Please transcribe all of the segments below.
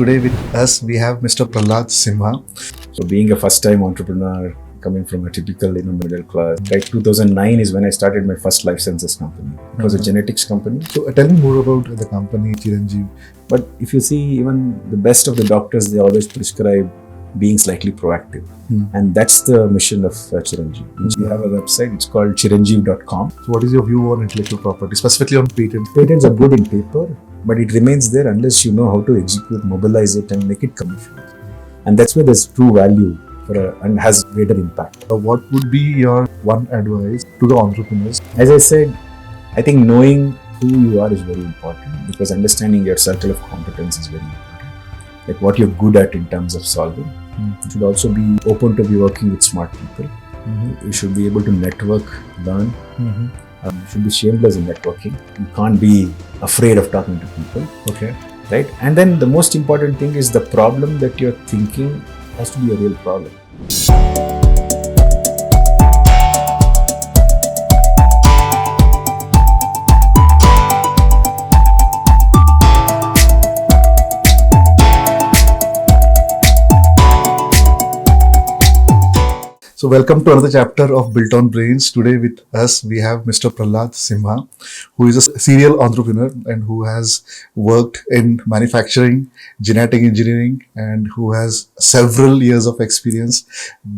Today with us we have Mr. Prahalad Simha. So being a first-time entrepreneur, coming from a typical middle class, right? 2009 is when I started my first life sciences company. It was a genetics company. So tell me more about the company Chiranjiv. But if you see, even the best of the doctors, they always prescribe being slightly proactive. And that's the mission of Chiranjiv. We have a website, it's called chiranjiv.com. So what is your view on intellectual property, specifically on patents? Patents are good in paper, but it remains there unless you know how to execute, mobilize it and make it commercial. And that's where there's true value and has greater impact. What would be your one advice to the entrepreneurs? As I said, I think knowing who you are is very important, because understanding your circle of competence is very important. Like what you're good at in terms of solving. You should also be open to be working with smart people. You should be able to network, learn. You should be shameless in networking. You can't be afraid of talking to people. Okay. Right? And then the most important thing is the problem that you're thinking has to be a real problem. So welcome to another chapter of Built on Brains. Today with us we have Mr. Prahalad Simha, who is a serial entrepreneur and who has worked in manufacturing, genetic engineering, and who has several years of experience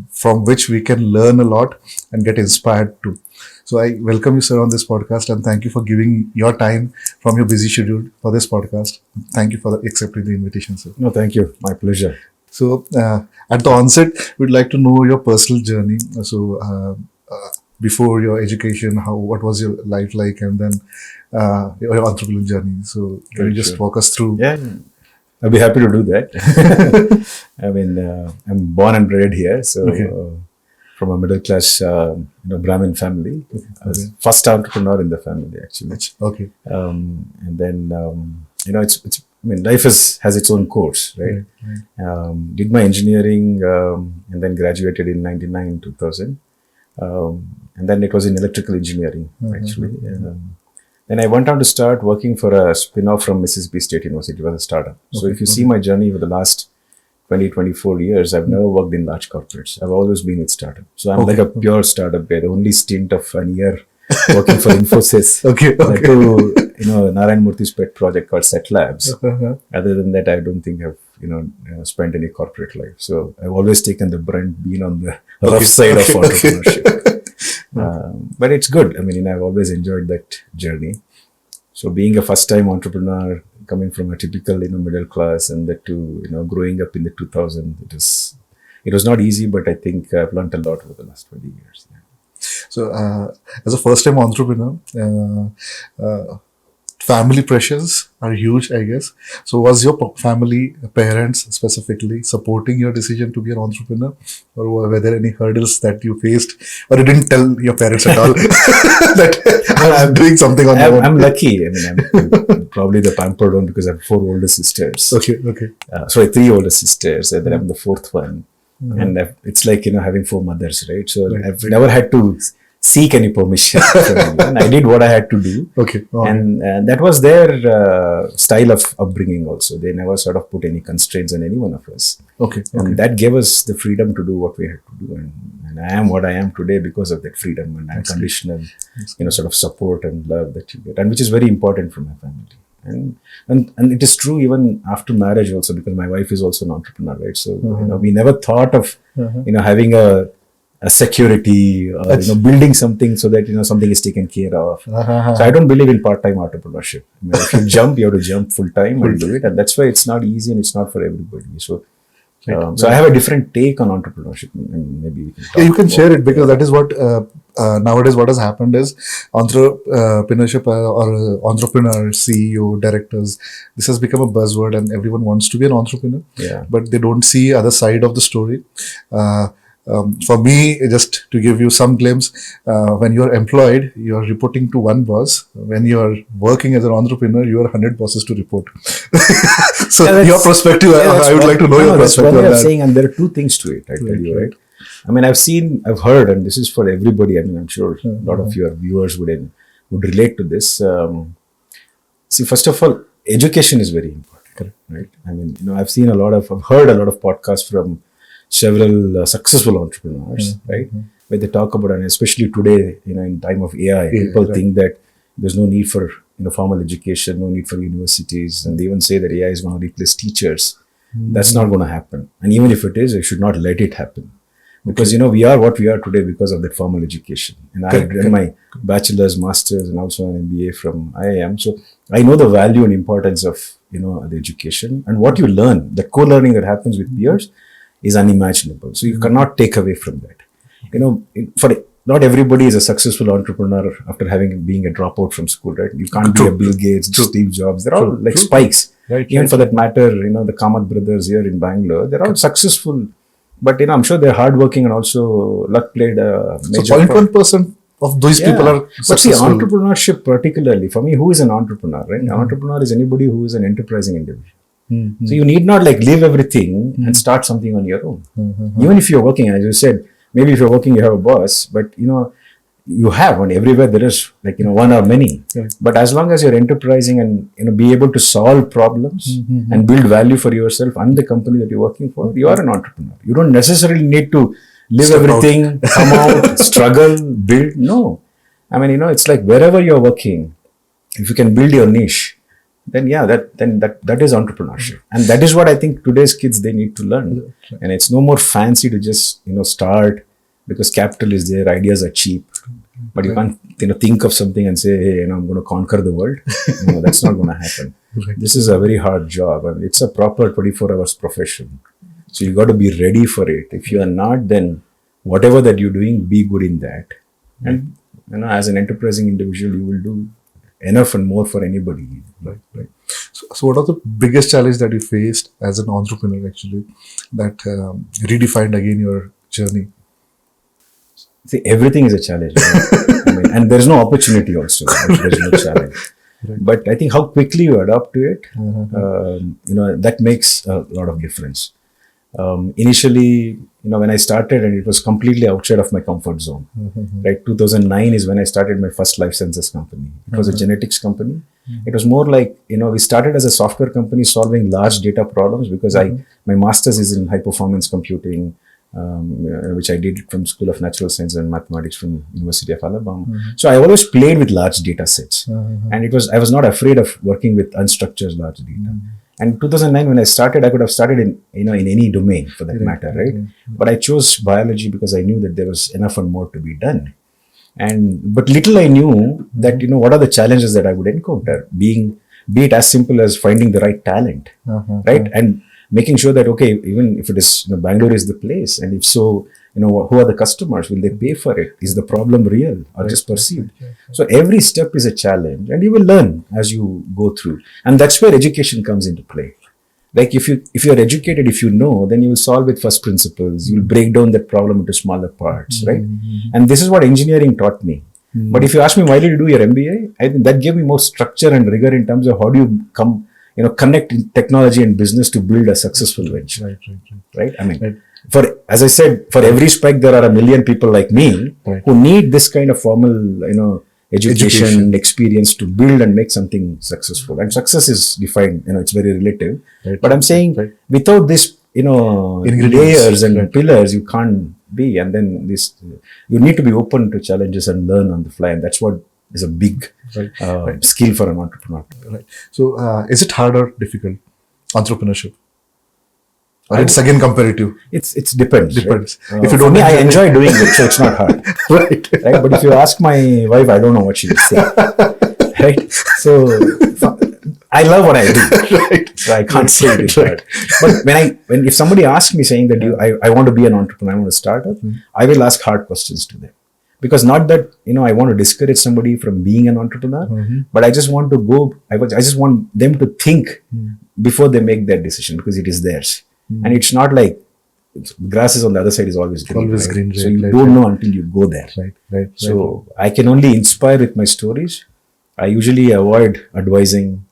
from which we can learn a lot and get inspired too. So I welcome you, sir, on this podcast, and thank you for giving your time from your busy schedule for this podcast. Thank you for accepting the invitation, sir. No, thank you. My pleasure. So, at the onset, we'd like to know your personal journey. So, before your education, what was your life like, and then your entrepreneurial journey. So, can you just walk us through? Yeah, I'll be happy to do that. I mean, I'm born and bred here, so from a middle class, Brahmin family. I was first entrepreneur in the family, actually. Okay. And then, it's. I mean, life has its own course, right? Did my engineering and then graduated in 99, 2000. And then it was in electrical engineering, actually. Then I went on to start working for a spin-off from Mississippi State University. It was a startup. So if you see my journey over the last 20, 24 years, I've never worked in large corporates. I've always been with startup. So I'm like a pure startup guy. The only stint of an year working for Infosys. Narayan Murthy's pet project called Set Labs. Other than that, I don't think I've spent any corporate life. So I've always taken the brunt, being on the rough side of entrepreneurship. But it's good. I mean, I've always enjoyed that journey. So being a first-time entrepreneur, coming from a typical middle class, and that too, growing up in the 2000s, it was not easy. But I think I've learned a lot over the last 20 years. Yeah. So, as a first-time entrepreneur, family pressures are huge, I guess. So, was your family, parents specifically, supporting your decision to be an entrepreneur, or were there any hurdles that you faced, or you didn't tell your parents at all that I'm doing something on my own? I'm lucky. I mean, I'm probably the pampered one because I have 4 older sisters. Okay. 3 older sisters, and then I'm the 4th one. And it's like, having 4 mothers, right? So I've never had to seek any permission from anyone. I did what I had to do. And that was their style of upbringing also. They never sort of put any constraints on any one of us. And that gave us the freedom to do what we had to do. And I am what I am today because of that freedom and unconditional, sort of support and love that you get. And which is very important from my family. And it is true even after marriage also, because my wife is also an entrepreneur, right? So we never thought of having a security or building something so that something is taken care of. So I don't believe in part-time entrepreneurship. I mean, if you jump, you have to jump full-time and do it, and that's why it's not easy and it's not for everybody. So so I have a different take on entrepreneurship, and maybe we can talk you can share it, because that is what nowadays what has happened is entrepreneurship or entrepreneur, CEO, directors, this has become a buzzword and everyone wants to be an entrepreneur, but they don't see other side of the story. For me, just to give you some glimpse, when you are employed, you are reporting to one boss. When you are working as an entrepreneur, you are 100 bosses to report. So your perspective, I would like to know your perspective on that. Saying, and there are 2 things to it, I tell you, right? I mean, I've heard, and this is for everybody. I mean, I'm sure a lot of your viewers would relate to this. See, first of all, education is very important. Correct. Right? I mean, I've heard a lot of podcasts from several successful entrepreneurs, right? Where they talk about, and especially today, in time of AI, people think that there's no need for formal education, no need for universities, and they even say that AI is going to replace teachers. That's not going to happen. And even if it is, I should not let it happen. Because we are what we are today because of that formal education. And I did my bachelor's, master's, and also an MBA from IIM. So I know the value and importance of the education, and what you learn, the co-learning that happens with peers, is unimaginable. So you cannot take away from that. Not everybody is a successful entrepreneur after being a dropout from school, right? You can't be a Bill Gates, Steve Jobs. They're all like spikes. Right, even for that matter, the Kamath brothers here in Bangalore, they're all successful. But I'm sure they're hardworking, and also luck played a major. So 0.1% of those people are successful. But see, entrepreneurship particularly, for me, who is an entrepreneur, right? An entrepreneur is anybody who is an enterprising individual. So you need not leave everything and start something on your own. Even if you're working, as you said, maybe if you're working, you have a boss, but you have one. Everywhere there is one or many. But as long as you're enterprising and be able to solve problems and build value for yourself and the company that you're working for, you are an entrepreneur. You don't necessarily need to live everything, come out, struggle, build. No. I mean, it's like wherever you're working, if you can build your niche, then that is entrepreneurship. And that is what I think today's kids, they need to learn. And it's no more fancy to just start, because capital is there, ideas are cheap, but you can't think of something and say, hey, I'm going to conquer the world. That's not going to happen. This is a very hard job. I mean, it's a proper 24 hours profession, so you got to be ready for it. If you are not, then whatever that you're doing, be good in that. And as an enterprising individual, you will do enough and more for anybody. Right. So what are the biggest challenge that you faced as an entrepreneur, actually, that redefined again your journey? See, everything is a challenge. I mean, and there's no opportunity also. There's no challenge. But I think how quickly you adapt to it, that makes a lot of difference. Initially, when I started, and it was completely outside of my comfort zone. Right, 2009 is when I started my first life sciences company. It was a genetics company. It was more like, we started as a software company solving large data problems, because my master's is in high performance computing, which I did from School of Natural Science and Mathematics from University of Alabama. So I always played with large data sets, and I was not afraid of working with unstructured large data. And 2009, when I started, I could have started in any domain for that matter, right? But I chose biology because I knew that there was enough and more to be done. But little I knew that what are the challenges that I would encounter, be it as simple as finding the right talent, right? And making sure that, okay, even if it is, Bangalore is the place, and if so, who are the customers? Will they pay for it? Is the problem real or just perceived? So every step is a challenge, and you will learn as you go through. And that's where education comes into play. Like if you're educated, if you know, then you will solve with first principles. You will break down that problem into smaller parts, right? And this is what engineering taught me. But if you ask me, why did you do your MBA? I think that gave me more structure and rigor in terms of how do you connect technology and business to build a successful venture. Right? I mean, as I said, for every spike, there are a million people like me who need this kind of formal, education experience to build and make something successful. And success is defined, it's very relative. But I'm saying without this, layers and pillars, you can't be. And then you need to be open to challenges and learn on the fly. And that's what is a big skill for an entrepreneur. Right. So, is it hard or difficult, entrepreneurship? Or it's again comparative? It depends. If you don't, I enjoy doing it, so it's not hard. right. But if you ask my wife, I don't know what she will say. Right. So I love what I do. So I can't say it is hard. But if somebody asks me saying that I want to be an entrepreneur, I want to start up, I will ask hard questions to them. Because not that, I want to discourage somebody from being an entrepreneur, but I just want to I just want them to think before they make that decision, because it is theirs. And it's not like grass is on the other side is always green. Always green, right? So you don't know until you go there. Right. So I can only inspire with my stories. I usually avoid advising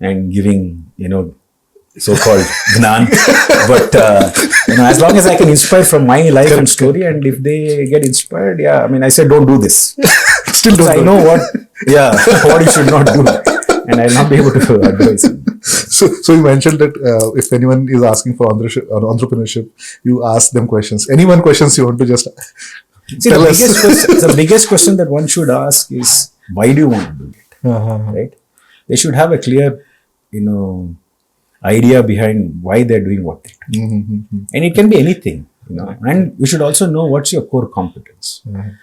and giving, so-called gnan. But, as long as I can inspire from my life and story, and if they get inspired, I said, don't do this. Still don't. I know what you should not do. And I'll not be able to advise them. So you mentioned that if anyone is asking for entrepreneurship, you ask them questions. Any one questions you want to just See, tell the us? the biggest question that one should ask is, why do you want to do it? Right? They should have a clear, idea behind why they're doing what they do. And it can be anything, And you should also know what's your core competence.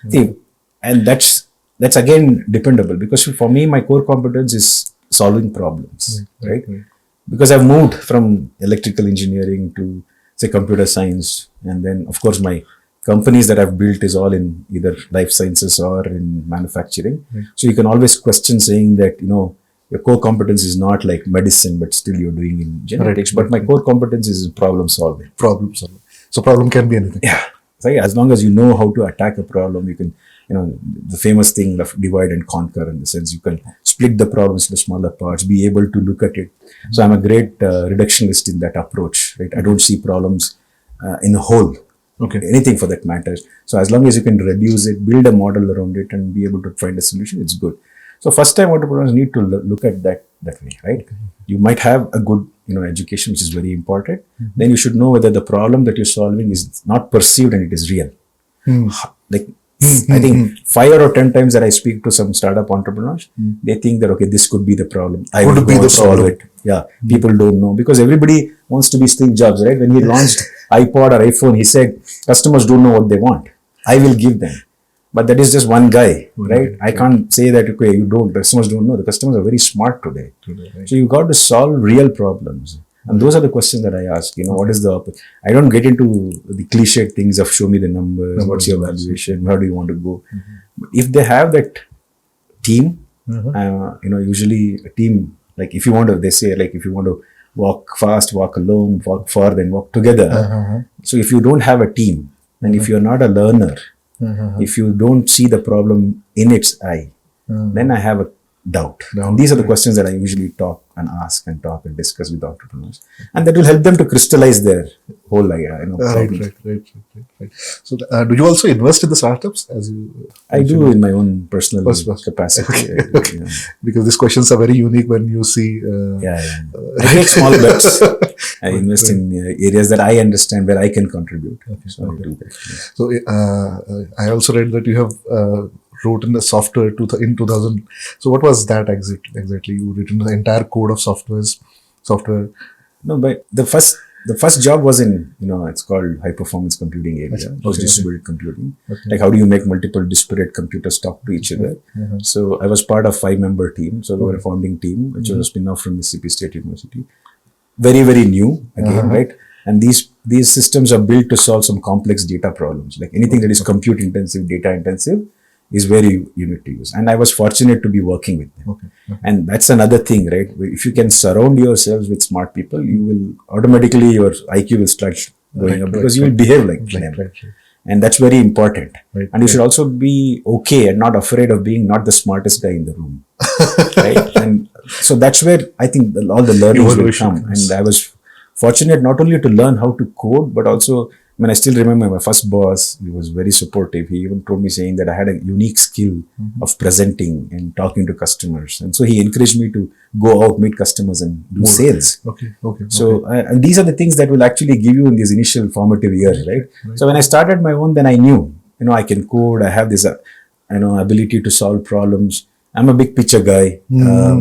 See, and that's again dependable, because for me, my core competence is solving problems, right? Because I've moved from electrical engineering to, say, computer science, and then of course my companies that I've built is all in either life sciences or in manufacturing. So you can always question saying that, your core competence is not like medicine, but still you're doing in genetics. But my core competence is problem solving. Problem solving. So problem can be anything. Yeah. So as long as you know how to attack a problem, you can, the famous thing of divide and conquer, in the sense you can split the problems into smaller parts, be able to look at it. So I'm a great reductionist in that approach, right? I don't see problems in a whole. Okay. Anything for that matter. So as long as you can reduce it, build a model around it, and be able to find a solution, it's good. So first time entrepreneurs need to look at that way, right? Okay. You might have a good, education, which is very important. Then you should know whether the problem that you're solving is not perceived and it is real. Like, I think 5 or 10 times that I speak to some startup entrepreneurs, they think that, okay, this could be the problem. I will go and solve it. Yeah. People don't know, because everybody wants to be Steve Jobs, right? When he launched iPod or iPhone, he said, customers don't know what they want. I will give them. But that is just one guy, right? I can't say that, okay, you don't, customers don't know. The customers are very smart today. Right. So you got to solve real problems. And those are the questions that I ask, what is the, I don't get into the cliche things of show me the numbers, what's your valuation, where do you want to go? But if they have that team, usually a team, like if you want to, they say, like if you want to walk fast, walk alone, walk far, then walk together. So if you don't have a team, and if you're not a learner, if you don't see the problem in its eye, then I have a doubt. And these are the questions that I usually talk and discuss with entrepreneurs, and that will help them to crystallize their whole idea. Right. So, do you also invest in the startups? I do in my own personal capacity. Okay. Because these questions are very unique when you see. I take small bets. I invest in areas that I understand where I can contribute. So I do that. So I also read that you have wrote in the software in 2000. So what was that exactly? You written the entire code of software. No, but the first job was in, it's called high performance computing area. It was distributed computing. Like how do you make multiple disparate computers talk to each other? So I was part of 5-member team. So we were a founding team, which was a spin-off from Mississippi State University. Very, very new again, right? And these systems are built to solve some complex data problems. Like anything that is compute intensive, data intensive, is very unique to use. And I was fortunate to be working with them. And that's another thing, right? If you can surround yourselves with smart people, you will automatically, your IQ will start going up, because you will behave like them. And that's very important. And you should also be okay and not afraid of being not the smartest guy in the room. Right? And so that's where I think all the learnings will come. And I was fortunate not only to learn how to code, but also, I still remember my first boss. He was very supportive. He even told me, saying that I had a unique skill of presenting and talking to customers. And so he encouraged me to go out, meet customers and do sales. So and these are the things that will actually give you in these initial formative years, right? So when I started my own, then I knew, I can code. I have this, ability to solve problems. I'm a big picture guy,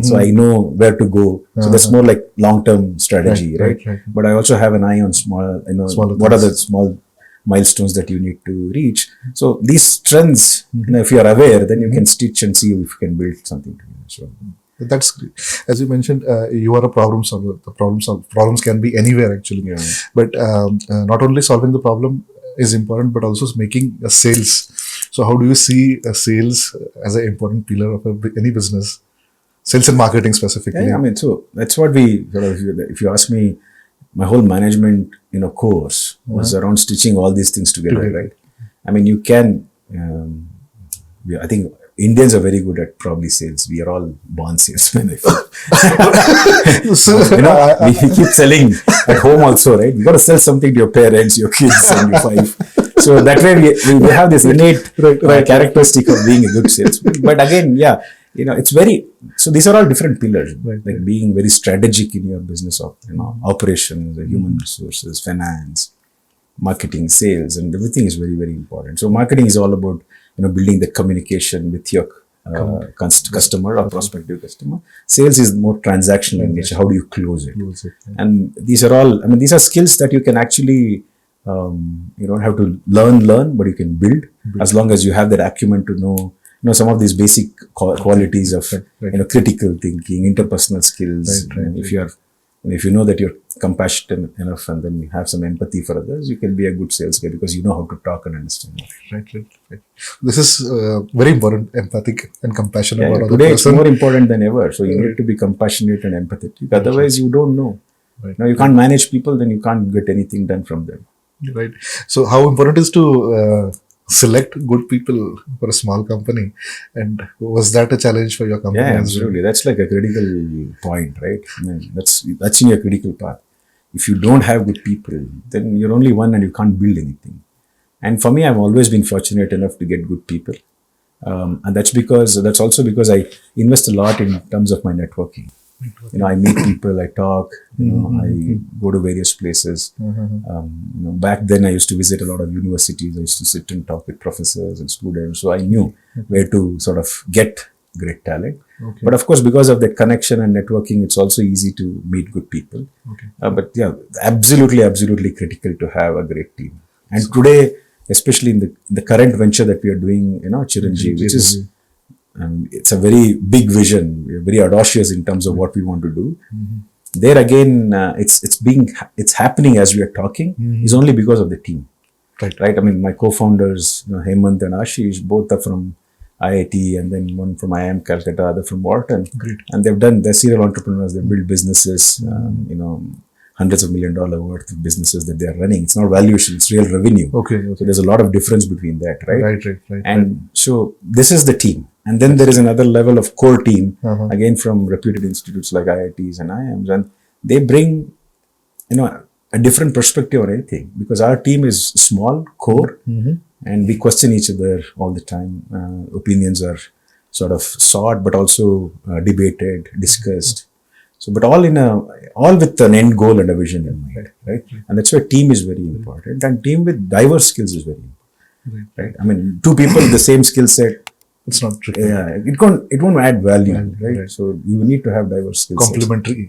so I know where to go. So that's more like long-term strategy, right? But I also have an eye on small, what are the small milestones that you need to reach. So these strengths, if you are aware, then you can stitch and see if you can build something together. So that's great. As you mentioned, you are a problem solver. The problems can be anywhere actually. But not only solving the problem is important, but also making a sales. So how do you see sales as an important pillar of any business? Sales and marketing specifically. So that's what we, if you ask me, my whole management, course was around stitching all these things together, right? You can, I think Indians are very good at probably sales. We are all born salesmen. We keep selling at home also, right? You got to sell something to your parents, your kids, and your wife. So that way we have this innate characteristic of being a good salesman. But again, it's very, so these are all different pillars, like being very strategic in your business, operations, human resources, finance, marketing, sales, and everything is very, very important. So marketing is all about, building the communication with your customer or prospective customer. Sales is more transactional in nature. How do you close it? And these are all, these are skills that you can actually, you don't have to learn, but you can build as long as you have that acumen to know, some of these basic qualities of, critical thinking, interpersonal skills. If you know that you're compassionate enough and then you have some empathy for others, you can be a good sales guy because you know how to talk and understand. Right. This is very important, empathic and compassionate about other today person. It's more important than ever. So you need to be compassionate and empathetic. Otherwise, you don't know. Now you can't manage people, then you can't get anything done from them. Right. So how important is to select good people for a small company, and was that a challenge for your company? Yeah, absolutely. That's like a critical point, right? That's in your critical path. If you don't have good people, then you're only one and you can't build anything. And for me, I've always been fortunate enough to get good people, and that's also because I invest a lot in terms of my networking. I meet people, I talk, I go to various places. Back then I used to visit a lot of universities. I used to sit and talk with professors and students. So I knew where to sort of get great talent. But of course, because of that connection and networking, it's also easy to meet good people. But yeah, absolutely critical to have a great team. And today, especially in the current venture that we are doing, Chiranjiv, which is, it's a very big vision. We're very audacious in terms of what we want to do. There again, it's happening as we are talking. Is only because of the team, right? My co-founders, Hemant and Ashish, both are from IIT, and then one from IIM Calcutta, other from Wharton. And they're serial entrepreneurs. They build businesses, hundreds of $1 million worth of businesses that they are running. It's not valuation, it's real revenue. So there's a lot of difference between that, right? And so this is the team. And then there is another level of core team, again from reputed institutes like IITs and IIMs, and they bring, a different perspective on anything, because our team is small, core, and we question each other all the time. Opinions are sort of sought, but also debated, discussed. So, but all with an end goal and a vision in mind, right? And that's why team is very important, and team with diverse skills is very important, right? Two people with the same skill set, it's not tricky. Yeah, it won't add value, right? So you need to have diverse skills. Complementary.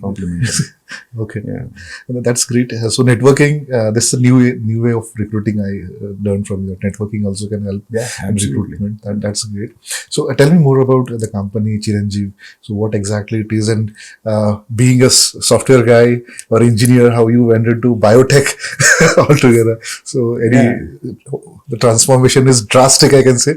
Okay. Yeah. That's great. So networking, this is a new way of recruiting. I learned from you. Networking also can help in recruitment. That's great. So tell me more about the company Chiranjiv. So what exactly it is, and being a software guy or engineer, how you went into biotech altogether. So the transformation is drastic, I can say.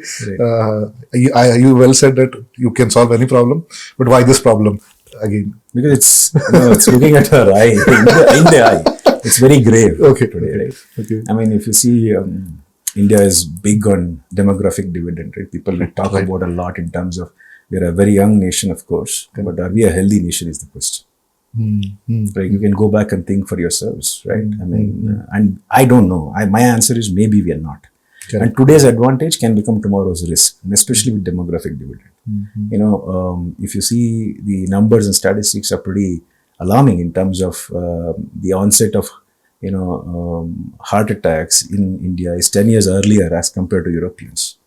You well said that you can solve any problem, but why this problem again? Because it's looking at her eye, in the eye. It's very grave today, right? If you see, India is big on demographic dividend, right? People talk about a lot in terms of, we're a very young nation, of course, but are we a healthy nation is the question. Right? You can go back and think for yourselves, right? And I don't know. My answer is maybe we are not. And today's advantage can become tomorrow's risk, and especially with demographic dividend. If you see, the numbers and statistics are pretty alarming in terms of the onset of heart attacks in India is 10 years earlier as compared to Europeans.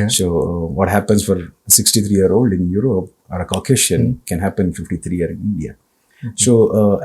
So what happens for a 63-year-old in Europe or a Caucasian can happen 53-year in India. So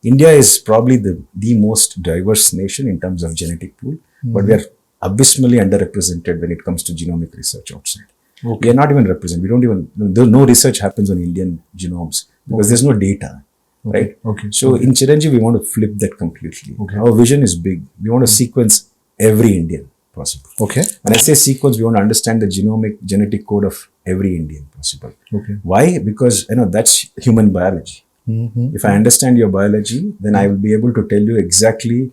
India is probably the most diverse nation in terms of genetic pool. But we are abysmally underrepresented when it comes to genomic research outside. We are not even represented. We don't even, no research happens on Indian genomes because there's no data, right? So in Chiranjiv, we want to flip that completely. Our vision is big. We want to sequence every Indian possible. When I say sequence, we want to understand the genetic code of every Indian possible. Why? Because that's human biology. If I understand your biology, then I will be able to tell you exactly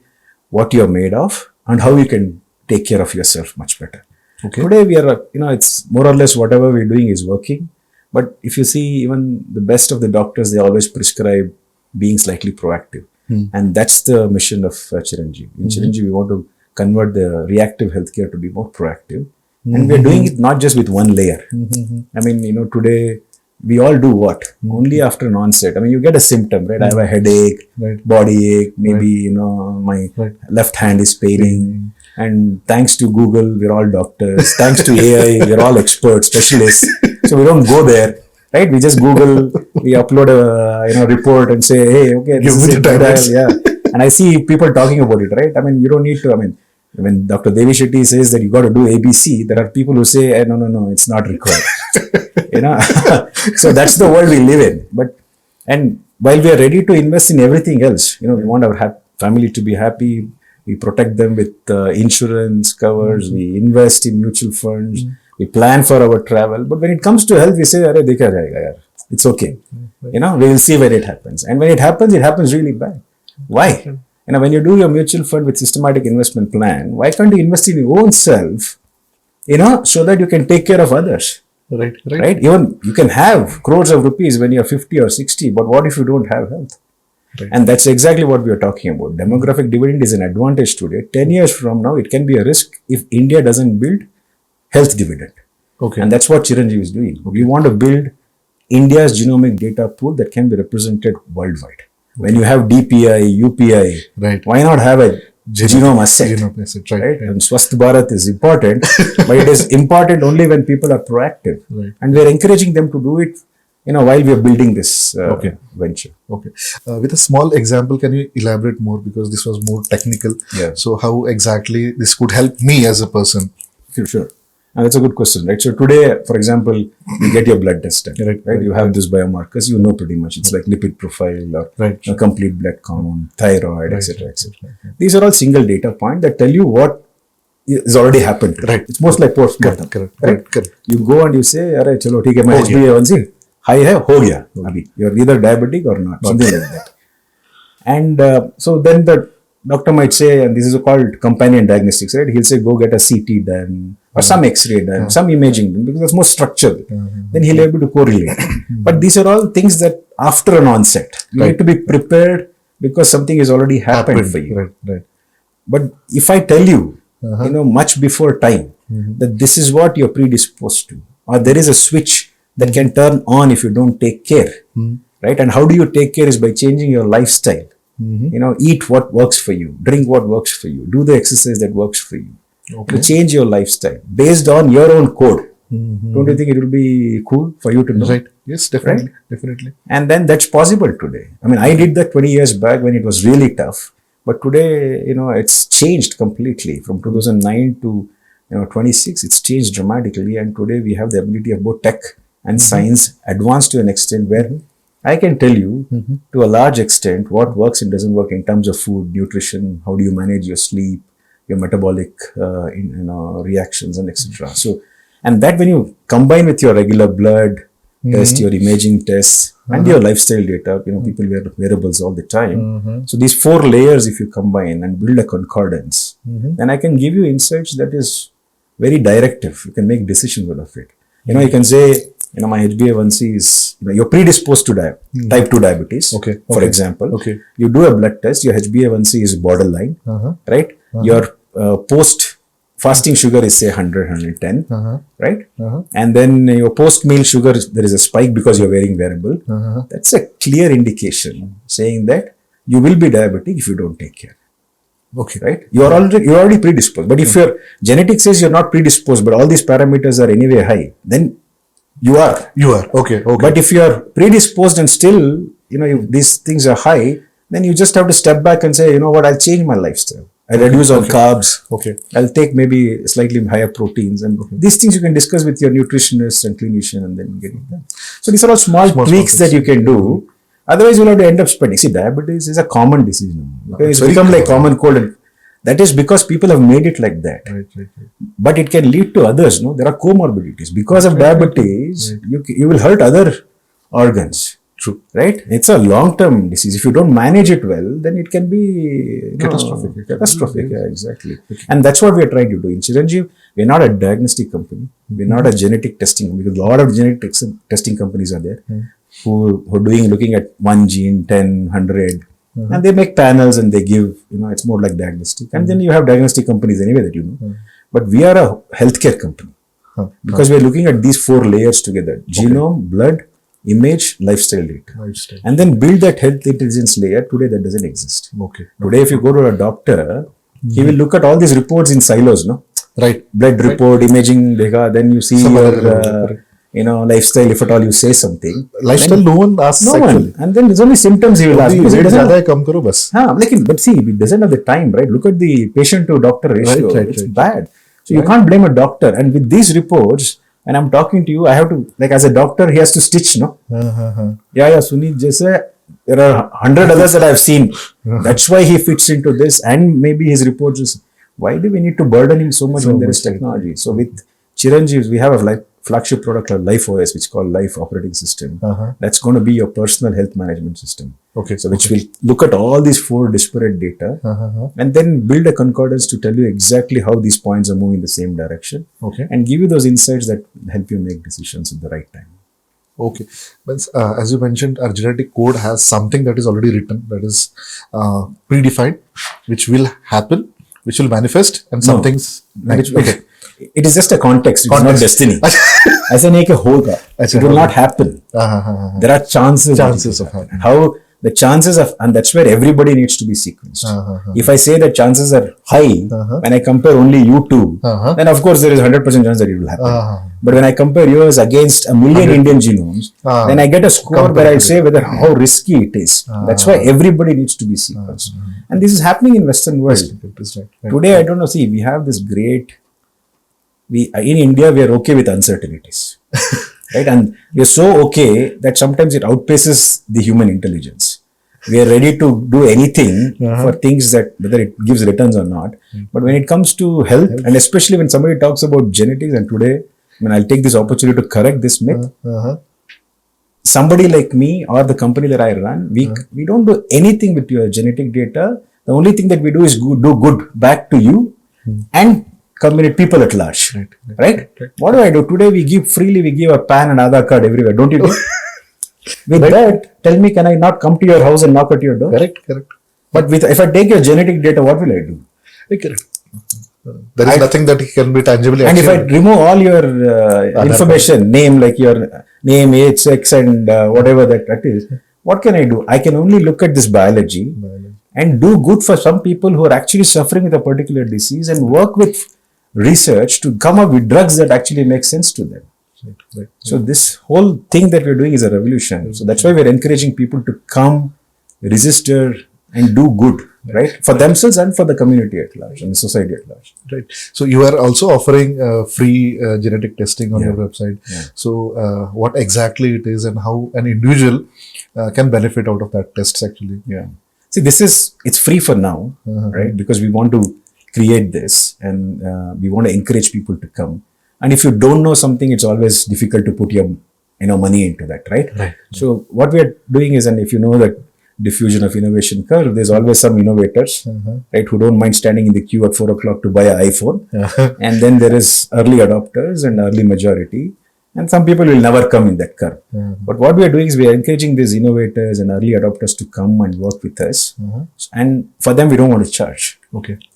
what you're made of and how you can take care of yourself much better. Today we are, it's more or less whatever we're doing is working. But if you see, even the best of the doctors, they always prescribe being slightly proactive. And that's the mission of Chiranjiv. In Chiranjiv, we want to convert the reactive healthcare to be more proactive. And we are doing it not just with one layer. I mean, today we all do what? Only after an onset. I mean, you get a symptom, right? I have a headache, body ache, maybe, my left hand is paining. And thanks to Google, we're all doctors. Thanks to AI, we're all experts, specialists. So we don't go there, right? We just Google, we upload a report and say, hey, okay, this is it. Yeah. And I see people talking about it, right? I mean, you don't need to, when Dr. Devi Shetty says that you got to do ABC, there are people who say, no, it's not required. So that's the world we live in. And while we are ready to invest in everything else, we want our family to be happy. We protect them with insurance covers. We invest in mutual funds. We plan for our travel. But when it comes to health, we say, dekha jayega yaar. It's okay. We will see when it happens. And when it happens really bad. Why? When you do your mutual fund with systematic investment plan, why can't you invest in your own self, so that you can take care of others? Right. Even you can have crores of rupees when you're 50 or 60, but what if you don't have health? Right. And that's exactly what we are talking about. Demographic dividend is an advantage today. 10 years from now, it can be a risk if India doesn't build health dividend. Okay. And that's what Chiranjiv is doing. We want to build India's genomic data pool that can be represented worldwide. When you have DPI, UPI, why not have a genome asset? Right? And Swasth Bharat is important, but it is important only when people are proactive. Right. And we are encouraging them to do it, while we are building this venture. Okay. With a small example, can you elaborate more? Because this was more technical. Yeah. So how exactly this could help me as a person? Sure. And that's a good question, right? So today, for example, you get your blood test done, right? You have these biomarkers, pretty much. It's like lipid profile or a complete blood count, thyroid, etc., etc. These are all single data points that tell you what is already happened. Right. It's most like post-mortem. Correct. You go and you say, "Arey, chalo, theek hai, my HbA1c high hai, ho gaya. Abhi. You're either diabetic or not." Something like that. And so then the doctor might say, and this is called companion diagnostics, right? He'll say, go get a CT done, or some X-ray done, some imaging done, because that's more structural. Then he'll be able to correlate. But these are all things that after an onset, you need to be prepared because something has already happened for you. Right. But if I tell you, much before time, that this is what you're predisposed to, or there is a switch that can turn on if you don't take care, right? And how do you take care is by changing your lifestyle. Eat what works for you, drink what works for you, do the exercise that works for you. Okay. Change your lifestyle based on your own code. Don't you think it will be cool for you to know? Right. Yes, definitely. Right? Definitely. And then that's possible today. I did that 20 years back when it was really tough. But today, it's changed completely from 2009 to 26. It's changed dramatically. And today we have the ability of both tech and science advanced to an extent where I can tell you to a large extent what works and doesn't work in terms of food, nutrition, how do you manage your sleep, your metabolic reactions and etc. So, and that when you combine with your regular blood test, your imaging tests and your lifestyle data, people wear wearables all the time. So these 4 layers, if you combine and build a concordance, then I can give you insights that is very directive. You can make decisions out of it. You can say, my HbA1c is, you're predisposed to type 2 diabetes, for example. Okay. You do a blood test, your HbA1c is borderline, right? Your post-fasting sugar is say 100, 110, right? And then your post-meal sugar, there is a spike because you're wearing wearable. That's a clear indication saying that you will be diabetic if you don't take care. Okay. Right? You're already predisposed. But if your genetics says you're not predisposed, but all these parameters are anyway high, then you are. Okay. But if you are predisposed and still, if these things are high, then you just have to step back and say, I'll change my lifestyle. I'll reduce on carbs. Okay. I'll take maybe slightly higher proteins. And these things you can discuss with your nutritionist and clinician and then get it done. So these are all small tweaks that you can do. Otherwise, you'll have to end up spending. See, diabetes is a common disease now. It's become like common cold. And that is because people have made it like that. Right. But it can lead to others. There are comorbidities. Because of diabetes, you will hurt other organs. True. Right? It's a long-term disease. If you don't manage it well, then it can be catastrophic. Yeah, exactly. Okay. And that's what we are trying to do. In Chiranjiv, we're not a diagnostic company. We're not a genetic testing company. Because a lot of genetic testing companies are there who are looking at 1 gene, 10, 100. And they make panels and they give, it's more like diagnostic. And then you have diagnostic companies anyway that But we are a healthcare company. Because we're looking at these 4 layers together: genome, blood, image, lifestyle data. And then build that health intelligence layer. Today that doesn't exist. Today if you go to a doctor, he will look at all these reports in silos, no? Right. Blood report, imaging data, then you see your lifestyle, if at all you say something. Lifestyle, no one asks actually. And then there's only symptoms he will ask. But see, it doesn't have the time, right? Look at the patient to doctor ratio. It's bad. So you can't blame a doctor. And with these reports, and I'm talking to you, I have to, like as a doctor, he has to stitch, no? Sunit just there are 100 others that I've seen. That's why he fits into this, and maybe his reports is, why do we need to burden him so much when there is technology? So with Chiranjiv, we have a flagship product called Life OS, which is called Life Operating System. That's going to be your personal health management system. So which will look at all these 4 disparate data and then build a concordance to tell you exactly how these points are moving in the same direction and give you those insights that help you make decisions at the right time. But as you mentioned, our genetic code has something that is already written, that is predefined, which will happen, which will manifest, and some things. It is just a context. It's not destiny. ऐसा नहीं कि होगा. It will not happen. There are chances of happening. How the chances of, and that's where everybody needs to be sequenced. If I say that chances are high, when I compare only you two, then of course there is 100% chance that it will happen. But when I compare yours against a million Indian genomes, then I get a score where I say whether how risky it is. That's why everybody needs to be sequenced. And this is happening in Western world. Today, I don't know, see, we have this great, in India, we are okay with uncertainties. Right? And we are so okay that sometimes it outpaces the human intelligence. We are ready to do anything for things that, whether it gives returns or not. But when it comes to health, and especially when somebody talks about genetics, and today, I'll take this opportunity to correct this myth. Somebody like me or the company that I run, we don't do anything with your genetic data. The only thing that we do is do good back to you and community people at large. Right? What do I do? Today we give a PAN and Aadhaar card everywhere. Don't you do? With that, tell me, can I not come to your house and knock at your door? Correct. But if I take your genetic data, what will I do? There is nothing that can be tangibly and if I remove all your information, name, like your name, age, sex, and whatever that is, what can I do? I can only look at this biology and do good for some people who are actually suffering with a particular disease and work with research to come up with drugs that actually make sense to them. So this whole thing that we're doing is a revolution. So that's why we're encouraging people to come, register, and do good, right? For themselves and for the community at large and the society at large. Right. So you are also offering free genetic testing on your website. So what exactly it is and how an individual can benefit out of that tests actually? See, it's free for now, right? Because we want to create this and we want to encourage people to come. And if you don't know something, it's always difficult to put your money into that, right? So what we are doing is, and if you know that diffusion of innovation curve, there's always some innovators, right, who don't mind standing in the queue at 4 o'clock to buy an iPhone. And then there is early adopters and early majority. And some people will never come in that curve. But what we are doing is we are encouraging these innovators and early adopters to come and work with us. And for them, we don't want to charge.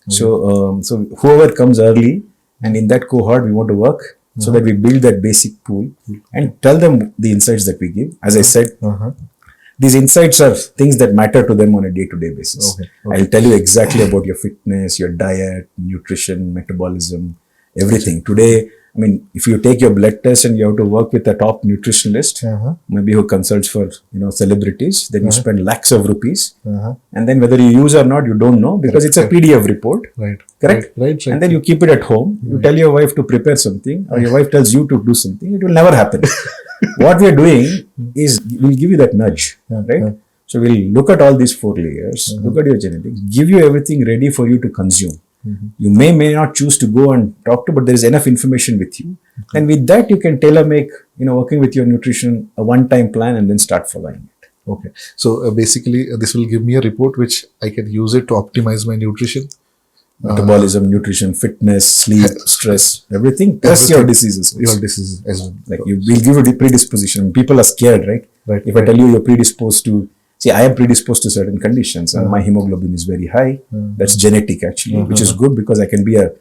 So whoever comes early, and in that cohort, we want to work so that we build that basic pool and tell them the insights that we give. As I said, these insights are things that matter to them on a day-to-day basis. I'll tell you exactly about your fitness, your diet, nutrition, metabolism, everything. Today, if you take your blood test and you have to work with a top nutritionist, maybe who consults for celebrities, then you spend lakhs of rupees, and then whether you use or not, you don't know because it's a PDF report. Correct? And then you keep it at home. You tell your wife to prepare something, or your wife tells you to do something. It will never happen. What we are doing is we'll give you that nudge, right? So we'll look at all these 4 layers, look at your genetics, give you everything ready for you to consume. You may not choose to go and talk to, but there is enough information with you. And with that, you can tailor make, working with your nutrition, a one-time plan and then start following it. So basically, this will give me a report which I can use it to optimize my nutrition. Metabolism, nutrition, fitness, sleep, stress, everything, plus your diseases. Your diseases as well. Like we'll give you the predisposition. People are scared, right? If I tell you you're predisposed to, see, I am predisposed to certain conditions and my hemoglobin is very high. That's genetic actually, which is good because I can be a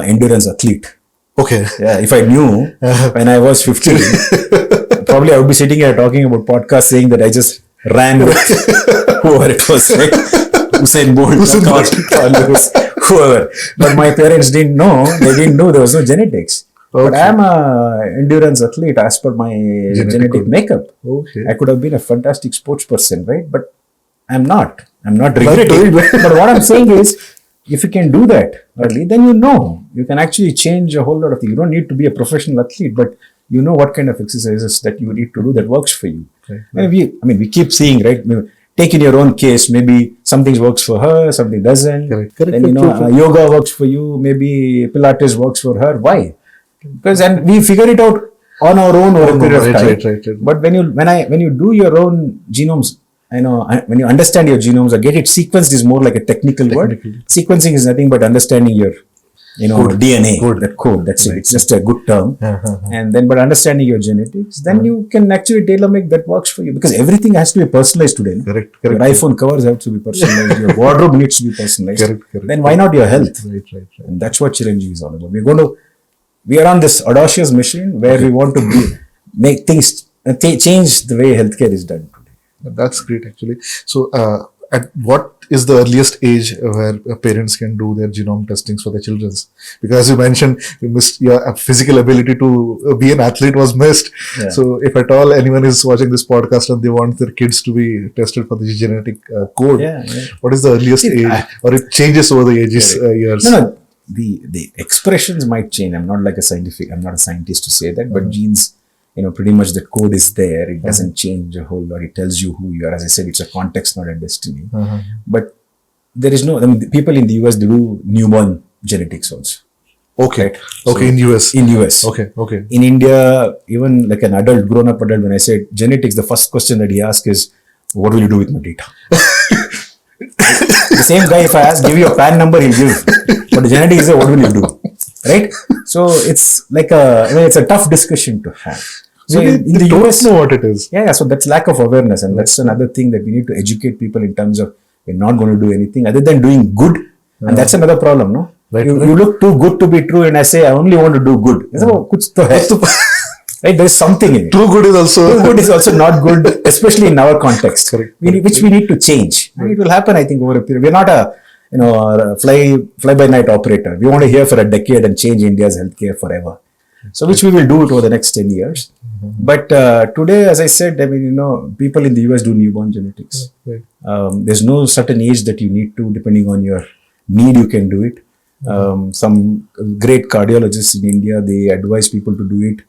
endurance athlete. Okay. Yeah, if I knew when I was 15, probably I would be sitting here talking about podcasts saying that I just ran with whoever it was, right? Usain Bolt, Carlos, whoever. But my parents didn't know. They didn't know there was no genetics. Okay. But I am a endurance athlete as per my genetic makeup. Okay. I could have been a fantastic sports person, right? But I'm not. I'm not regretting. But what I'm saying is, if you can do that early, then you can actually change a whole lot of things. You don't need to be a professional athlete, but you know what kind of exercises that you need to do that works for you. Okay. And we keep seeing, right? Take in your own case, maybe something works for her, something doesn't. Correct. Then yoga works for you, maybe Pilates works for her. Why? Because we figure it out on our own over a period of time. Right. But when you do your own genomes, when you understand your genomes or get it sequenced is more like a technical word. Sequencing is nothing but understanding your DNA, that code. That's it. It's just a good term. And then, but understanding your genetics, then you can actually tailor make that works for you, because everything has to be personalized today. Correct. Your iPhone covers have to be personalized. Your wardrobe needs to be personalized. Correct. Then why not your health? Right. And that's what Chiranjiv is all about. We are on this audacious mission where we want to make things change the way healthcare is done today. That's great, actually. So, at what is the earliest age where parents can do their genome testings for their children? Because as you mentioned, you missed your physical ability to be an athlete was missed. Yeah. So, if at all anyone is watching this podcast and they want their kids to be tested for the genetic code, what is the earliest age, or it changes over the years? No. The expressions might change. I'm not a scientist to say that, but genes, pretty much the code is there. It doesn't change a whole lot. It tells you who you are. As I said, it's a context, not a destiny. But there is people in the US do newborn genetics also. Okay. Right? Okay. In US. Okay. In India, even like an grown-up adult, when I say genetics, the first question that he asks is, what will you do with my data? The same guy, if I give you a PAN number, he'll give. But the genetics is, what will you do? Right? So it's like it's a tough discussion to have. So in the US, know what it is. Yeah. So that's lack of awareness, and that's another thing that we need to educate people in terms of we're not going to do anything other than doing good, and that's another problem, no? Right. You look too good to be true, and I say I only want to do good. Right? There is something in it. Too good is also not good, especially in our context, which we need to change. And it will happen, I think, over a period. We're not a fly by night operator. We want to hear for a decade and change India's healthcare forever. So which we will do it over the next 10 years. But today, as I said, people in the US do newborn genetics. There's no certain age that you need to, depending on your need, you can do it. Some great cardiologists in India, they advise people to do it.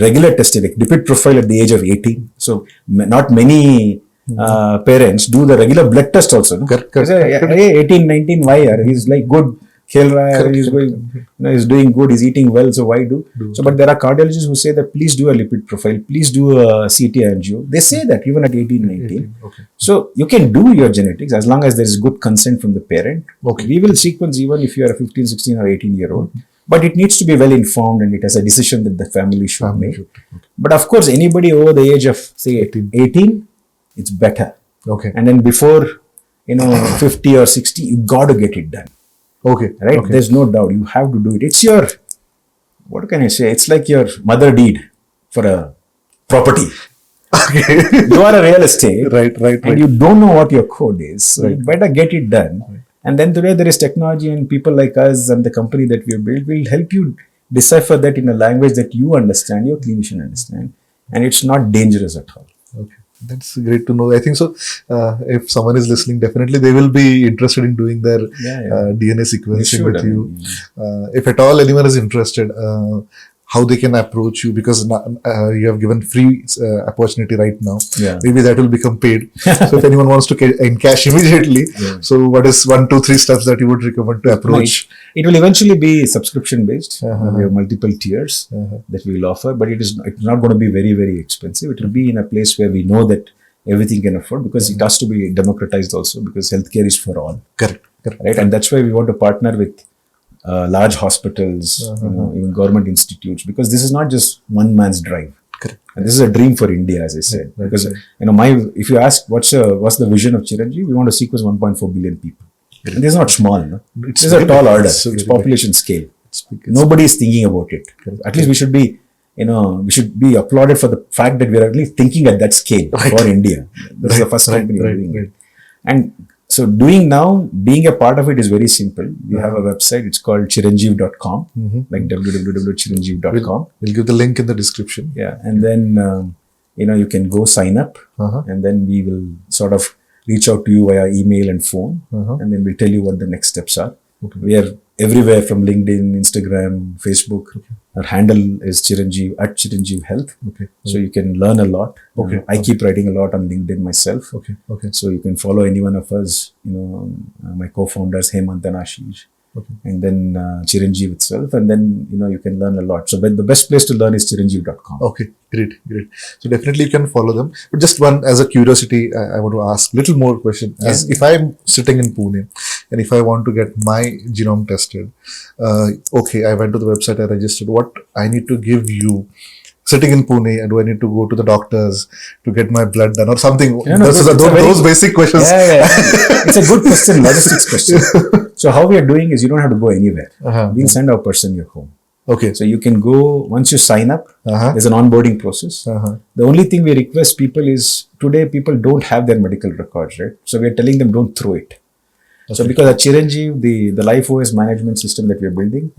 Regular testing, like lipid profile at the age of 18. So not many parents do the regular blood test also. No? Correct. 18, 19, why? He's like good. He's doing good, he's eating well, so why do? So, but there are cardiologists who say that please do a lipid profile, please do a CT angio. They say that even at 18, 19. Okay. So, you can do your genetics as long as there is good consent from the parent. Okay. We will sequence even if you are a 15, 16 or 18-year-old. But it needs to be well informed, and it has a decision that the family should make. Okay. But of course, anybody over the age of, say, 18, it's better. Okay. And then before, 50 or 60, you got to get it done. Okay. Right? Okay. There's no doubt. You have to do it. It's your, what can I say? It's like your mother deed for a property. Okay. You are a real estate. Right. And you don't know what your code is. So you better get it done. Right. And then today there is technology, and people like us and the company that we have built will help you decipher that in a language that you understand, your clinician understand. And it's not dangerous at all. Okay. That's great to know. I think so. If someone is listening, definitely they will be interested in doing their DNA sequencing with you. If at all anyone is interested, how they can approach you, because you have given free opportunity right now. Yeah. Maybe that will become paid. So if anyone wants to encash immediately, so what is 1, 2, 3 steps that you would recommend to approach? It will eventually be subscription based. We have multiple tiers that we will offer, but it's not going to be very, very expensive. It will be in a place where we know that everything can afford, because it has to be democratized also, because healthcare is for all. Correct. Right? And that's why we want to partner with large hospitals, even government institutes, because this is not just one man's drive. Correct. And this is a dream for India, as I said. Because if you ask what's the vision of Chiranjiv, we want to sequence 1.4 billion people. And this is not small. No? This is a tall order. It's population scale. Nobody is thinking about it. At least we should be, we should be applauded for the fact that we are at least thinking at that scale for India. This is the first company doing it. And so being a part of it is very simple. We have a website. It's called Chiranjiv.com, like www.chiranjiv.com. We'll give the link in the description. Yeah. And then, you can go sign up and then we will sort of reach out to you via email and phone. And then we'll tell you what the next steps are. Okay. We are everywhere from LinkedIn, Instagram, Facebook. Okay. Our handle is Chiranjiv at Chiranjiv Health. Okay. So you can learn a lot. Okay. I keep writing a lot on LinkedIn myself. Okay. Okay. So you can follow any one of us, my co-founders, Hemant and Ashish. Okay. And then Chiranjiv itself. And then, you can learn a lot. So but the best place to learn is chiranjiv.com. Okay. Great. So definitely you can follow them. But just one, as a curiosity, I want to ask little more question. As if I'm sitting in Pune and if I want to get my genome tested, okay, I went to the website, I registered. What I need to give you sitting in Pune, and do I need to go to the doctors to get my blood done or something? Those basic questions. Yeah. It's a good question, logistics question. So how we are doing is you don't have to go anywhere. We'll send our person your home. Okay. So you can go, once you sign up, there's an onboarding process. The only thing we request people is, today people don't have their medical records, right? So we're telling them don't throw it. Okay. So because at Chiranjiv, the Life OS management system that we're building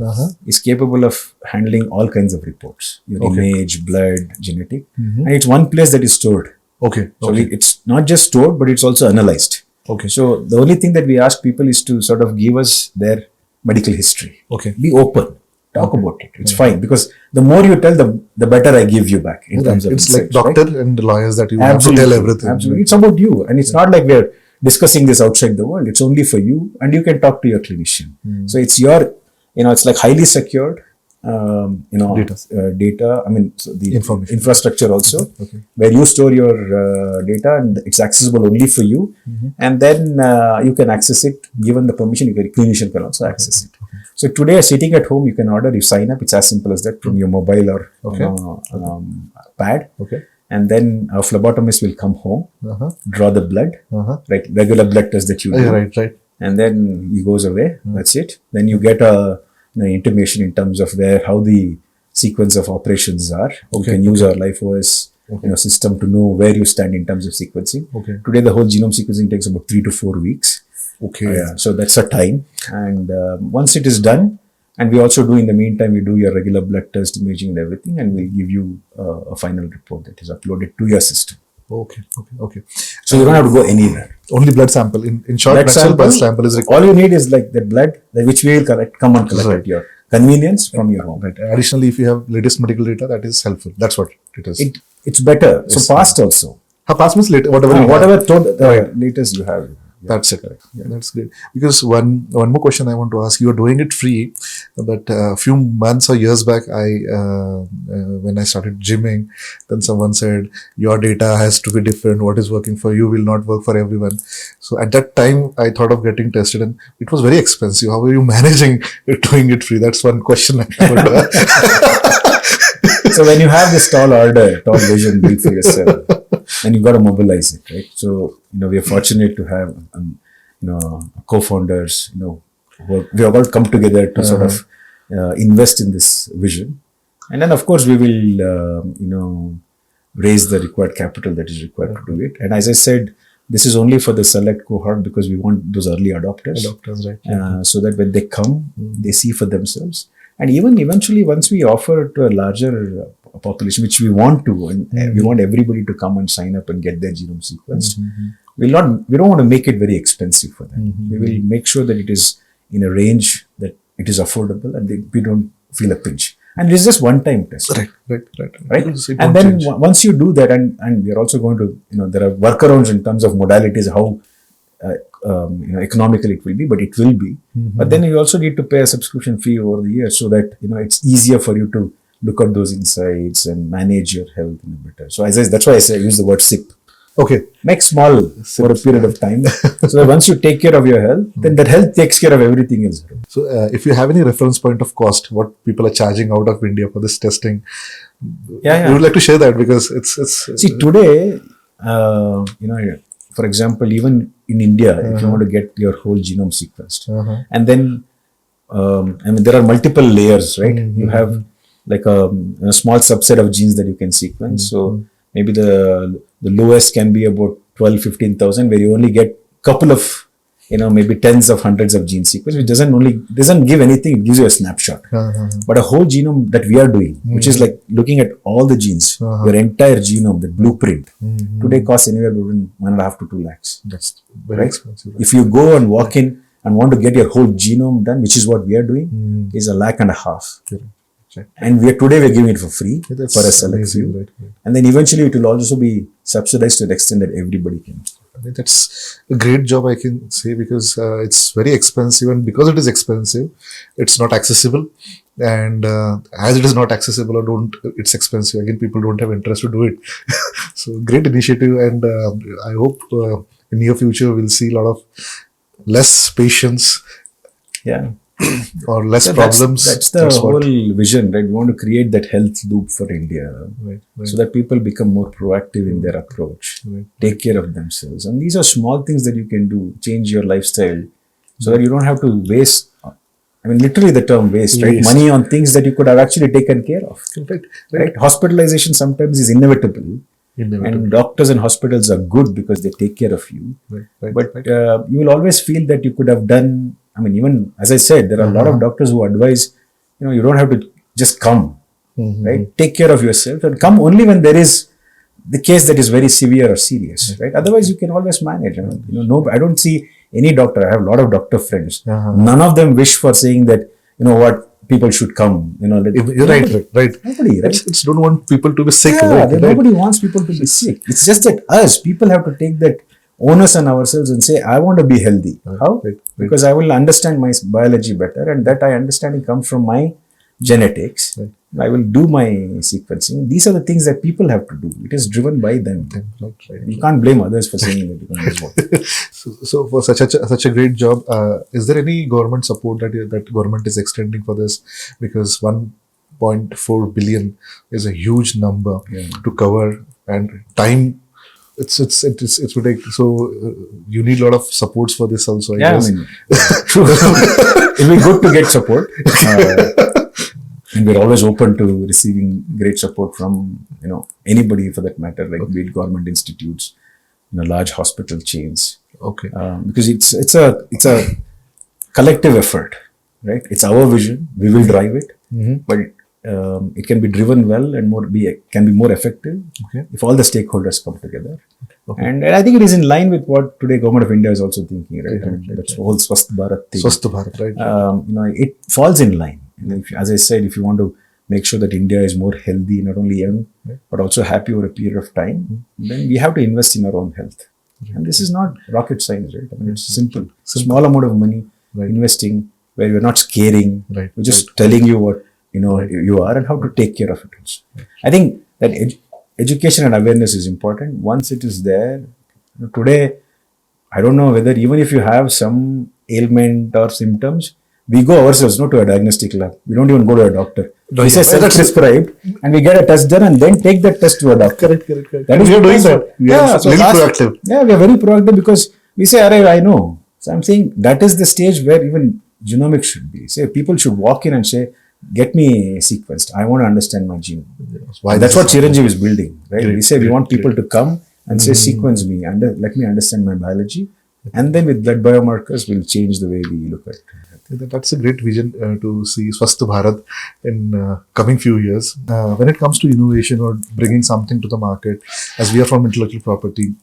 is capable of handling all kinds of reports, your image, blood, genetic, and it's one place that is stored. Okay. So it's not just stored, but it's also analyzed. Okay. So the only thing that we ask people is to sort of give us their medical history. Okay. Be open. Talk about it. It's fine, because the more you tell, the better I give you back in terms of it's insights, like doctor and lawyers that you have to tell everything. Absolutely. It's about you, and it's not like we're discussing this outside the world. It's only for you, and you can talk to your clinician. So it's your, it's like highly secured, data. I mean, so the infrastructure also, where you store your data, and it's accessible only for you. And then you can access it, given the permission. Your clinician can also access it. So today, sitting at home, you can order, you sign up. It's as simple as that, from your mobile or pad. Okay. And then our phlebotomist will come home, draw the blood, right? Regular blood test that you do. Right. And then he goes away. That's it. Then you get a intimation in terms of how the sequence of operations are. You can use our Life OS system to know where you stand in terms of sequencing. Today, the whole genome sequencing takes about 3 to 4 weeks. So that's a time. And once it is done, and we also do, in the meantime, we do your regular blood test, imaging and everything, and we'll give you a final report that is uploaded to your system. Okay. So you don't have to go anywhere. Only blood sample. In short, blood sample is required. All you need is like the blood, which we will come and collect at your convenience from your home. Right. Additionally, if you have latest medical data, that is helpful. That's what it is. It's better. So fast also. Fast means later, whatever latest you have. That's it. That's great. Because one more question I want to ask. You are doing it free, but a few months or years back, when I started gymming, then someone said your data has to be different. What is working for you will not work for everyone. So at that time, I thought of getting tested, and it was very expensive. How are you managing doing it free? That's one question I want to ask. So when you have this tall vision built for yourself, and you've got to mobilize it, right? So, we are fortunate to have, co-founders, we have all come together to sort of invest in this vision. And then, of course, we will, raise the required capital that is required to do it. And as I said, this is only for the select cohort, because we want those early adopters. Right. So that when they come, they see for themselves. And even eventually, once we offer to a larger population, which we want to, and we want everybody to come and sign up and get their genome sequenced, we don't want to make it very expensive for them. We will make sure that it is in a range that it is affordable, and we don't feel a pinch. And it's just one-time test. Right. And then once you do that, and we are also going to, there are workarounds in terms of modalities, how economical it will be, but it will be. But then you also need to pay a subscription fee over the years, so that it's easier for you to look at those insights and manage your health in a better. So that's why I use the word SIP. Okay. Make small for a period of time, so that once you take care of your health, then that health takes care of everything else. So if you have any reference point of cost, what people are charging out of India for this testing, I would like to share that, because it's see, today, for example, even in India, if you want to get your whole genome sequenced, and then I mean, there are multiple layers, right? You have like a small subset of genes that you can sequence. So maybe the lowest can be about 12, 15,000, where you only get couple of, maybe tens of hundreds of gene sequence, which doesn't give anything. It gives you a snapshot. But a whole genome that we are doing, which is like looking at all the genes, your entire genome, the blueprint, today costs anywhere between 1.5 to 2 lakhs. That's very expensive. If you go and walk in and want to get your whole genome done, which is what we are doing, is 1.5 lakh. And today we're giving it for free for a select few. Right. And then eventually it will also be subsidized to the extent that everybody can. I mean, that's a great job, I can say, because it's very expensive, and because it is expensive, it's not accessible. And as it is not accessible or it's expensive, again, people don't have interest to do it. So great initiative, and I hope in near future we'll see a lot of less patients. Yeah. Or less problems. That's the whole vision, right? We want to create that health loop for India, right. So that people become more proactive in their approach, take care of themselves. And these are small things that you can do, change your lifestyle, so that you don't have to waste, I mean, literally the term waste, right? Money on things that you could have actually taken care of. Right? Hospitalization sometimes is inevitable. And doctors and hospitals are good because they take care of you. But you will always feel that you could have done. I mean, even as I said, there are a lot of doctors who advise, you don't have to just come, right? Take care of yourself and come only when there is the case that is very severe or serious, right? Otherwise, you can always manage. I mean, I don't see any doctor. I have a lot of doctor friends. None of them wish for saying that, people should come. Right. Nobody, right? It's don't want people to be sick. Nobody wants people to be sick. It's just that people have to take that onus on ourselves and say, I want to be healthy. How? Because I will understand my biology better, and that understanding comes from my genetics. I will do my sequencing. These are the things that people have to do. It is driven by them. You can't blame others for saying that you can do what. So for such a great job, is there any government support that government is extending for this? Because 1.4 billion is a huge number to cover, and time. It's ridiculous. So you need a lot of supports for this also. I guess. I mean, true. It'll be good to get support, and we're always open to receiving great support from anybody for that matter, like be it government institutes, large hospital chains. Okay. Because it's a collective effort, right? It's our vision. We will drive it, but it can be driven well and can be more effective if all the stakeholders come together. And I think it is in line with what today Government of India is also thinking, right? That's the whole Swasth Bharat thing. Swasth Bharat, right? It falls in line. And as I said, if you want to make sure that India is more healthy, not only young, but also happy over a period of time, then we have to invest in our own health. And this is not rocket science, right? I mean, it's simple. Small amount of money investing where you're not scaring, we're just telling you what you are and how to take care of it also. I think that education and awareness is important. Once it is there, today, I don't know whether even if you have some ailment or symptoms, we go ourselves, not to a diagnostic lab. We don't even go to a doctor. We say self-prescribed, and we get a test done and then take that test to a doctor. Correct. That is we are doing that. We are proactive. Yeah, we are very proactive because we say, I know. So I'm saying that is the stage where even genomic should be. Say people should walk in and say, get me sequenced. I want to understand my genome. That's what Chiranjiv is building, right? We say we want people to come and say, sequence me and let me understand my biology. And then with blood biomarkers, we'll change the way we look at it. That's a great vision to see Swasth Bharat in coming few years. When it comes to innovation or bringing something to the market, as we are from intellectual property,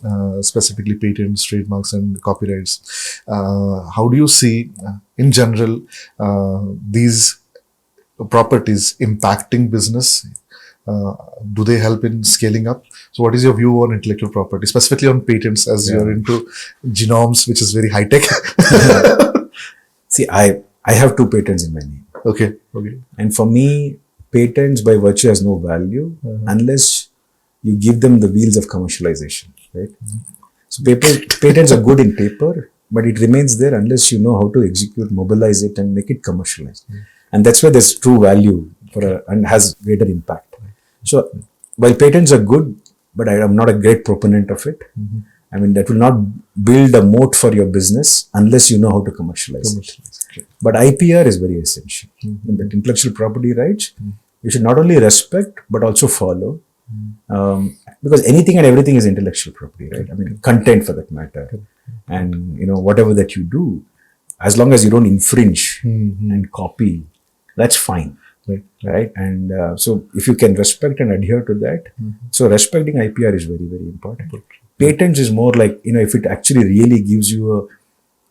specifically patents, trademarks, and copyrights, how do you see, in general, these properties impacting business? Do they help in scaling up? So what is your view on intellectual property, specifically on patents, as you're into genomes, which is very high tech? See, I have 2 patents in my name. Okay. And for me, patents by virtue has no value unless you give them the wheels of commercialization, right? So patents are good in paper, but it remains there unless you know how to execute, mobilize it, and make it commercialized. And that's where there's true value and has greater impact. So while patents are good, but I am not a great proponent of it. I mean, that will not build a moat for your business unless you know how to commercialize it. Okay. But IPR is very essential. That intellectual property rights, you should not only respect but also follow. Because anything and everything is intellectual property, right? I mean, content for that matter. And, whatever that you do, as long as you don't infringe and copy, that's fine. Right. And so if you can respect and adhere to that, so respecting IPR is very, very important. Patents is more like, if it actually really gives you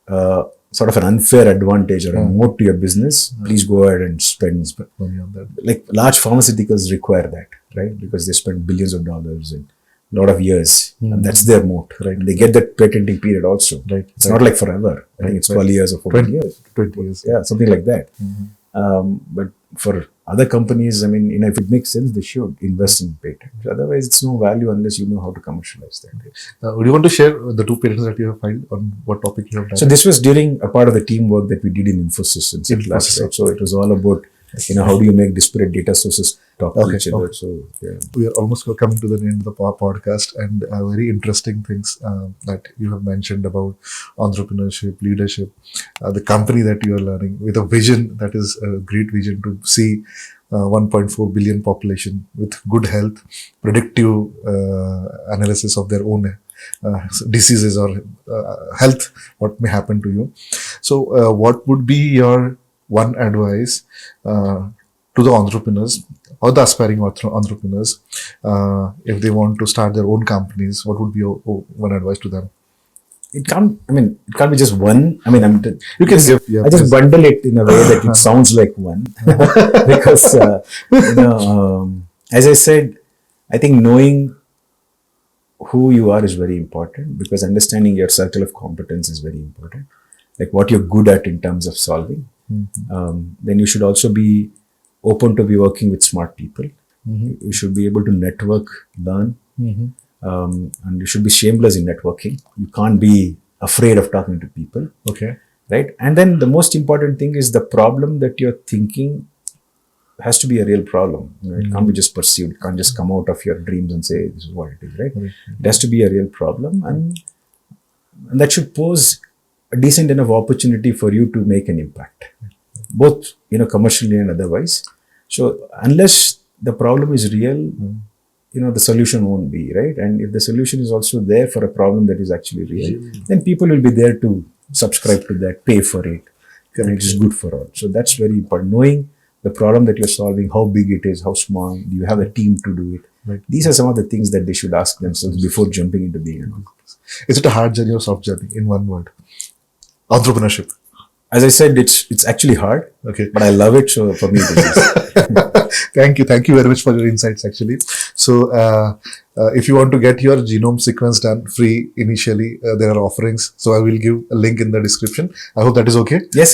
a sort of an unfair advantage or a moat to your business, please go ahead and spend money on that. Like large pharmaceuticals require that, right? Because they spend billions of dollars and a lot of years, and that's their moat, right? They get that patenting period also. Right. It's not like forever. I think it's 12 years or 14 years. 20 years. Yeah, something like that. But for other companies, I mean, if it makes sense, they should invest in patents. Otherwise, it's no value unless you know how to commercialize that. Would you want to share the 2 patents that you have filed on what topic you have done? So this was during a part of the teamwork that we did in Infosys. So it was all about, how do you make disparate data sources talk to each other. So yeah. We are almost coming to the end of the podcast, and very interesting things that you have mentioned about entrepreneurship, leadership, the company that you are learning with a vision that is a great vision to see 1.4 billion population with good health, predictive analysis of their own diseases or health, what may happen to you. So what would be your one advice to the entrepreneurs or the aspiring entrepreneurs if they want to start their own companies? What would be your one advice to them? It can't be just one. I mean, you can give. I just bundle it in a way that it sounds like one, because as I said, I think knowing who you are is very important, because understanding your circle of competence is very important. Like what you're good at in terms of solving. Then you should also be open to be working with smart people. You should be able to network, learn. And you should be shameless in networking. You can't be afraid of talking to people. Okay. Right. And then the most important thing is the problem that you're thinking has to be a real problem. It can't be just perceived. It can't just come out of your dreams and say, this is what it is, right? It has to be a real problem. And that should pose a decent enough opportunity for you to make an impact, both, commercially and otherwise. So unless the problem is real, the solution won't be, right? And if the solution is also there for a problem that is actually real, then people will be there to subscribe to that, pay for it. And it is good for all. So that's very important. Knowing the problem that you're solving, how big it is, how small, do you have a team to do it? Right. These are some of the things that they should ask themselves before jumping into being an entrepreneur. Is it a hard journey or soft journey in one word? Entrepreneurship. As I said, it's actually hard, but I love it. So for me, it is. Thank you very much for your insights. Actually, so if you want to get your genome sequence done free initially, there are offerings. So I will give a link in the description. I hope that is okay. Yes.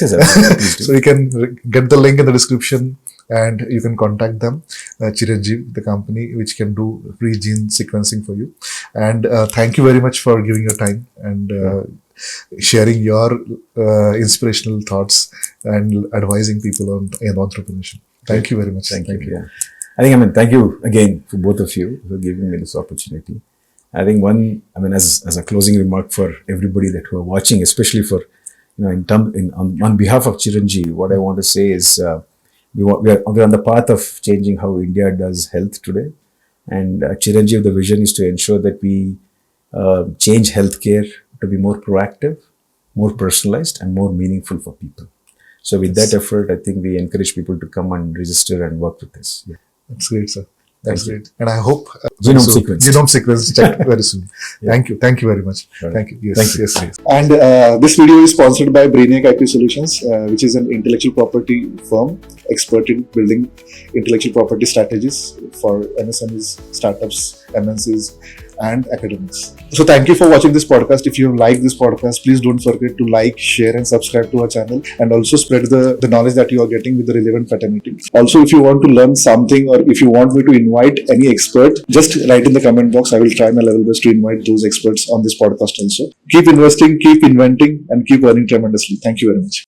So you can get the link in the description, and you can contact them, Chiranjiv, the company which can do free gene sequencing for you. And thank you very much for giving your time and sharing your inspirational thoughts and advising people on entrepreneurship. Thank you very much. Thank you. Yeah. Thank you again for both of you for giving me this opportunity. I think as a closing remark for everybody that who are watching, especially for, on behalf of Chiranjiv, what I want to say is we're on the path of changing how India does health today. And Chiranjiv, the vision is to ensure that we change healthcare to be more proactive, more personalized, and more meaningful for people. So with that effort, I think we encourage people to come and register and work with us. Yeah. That's great, sir. That's great. And I hope genome sequence checked very soon. Yeah. Thank you very much. Right. Thank you. Yes. And this video is sponsored by Brainiac IP Solutions, which is an intellectual property firm expert in building intellectual property strategies for MSMEs, startups, MNCs, and academics. So thank you for watching this podcast. If you like this podcast, please don't forget to like, share, and subscribe to our channel, and also spread the knowledge that you are getting with the relevant fraternity. Also, if you want to learn something, or if you want me to invite any expert, just write in the comment box. I will try my level best to invite those experts on this podcast also. Keep investing, keep inventing, and keep earning tremendously. Thank you very much.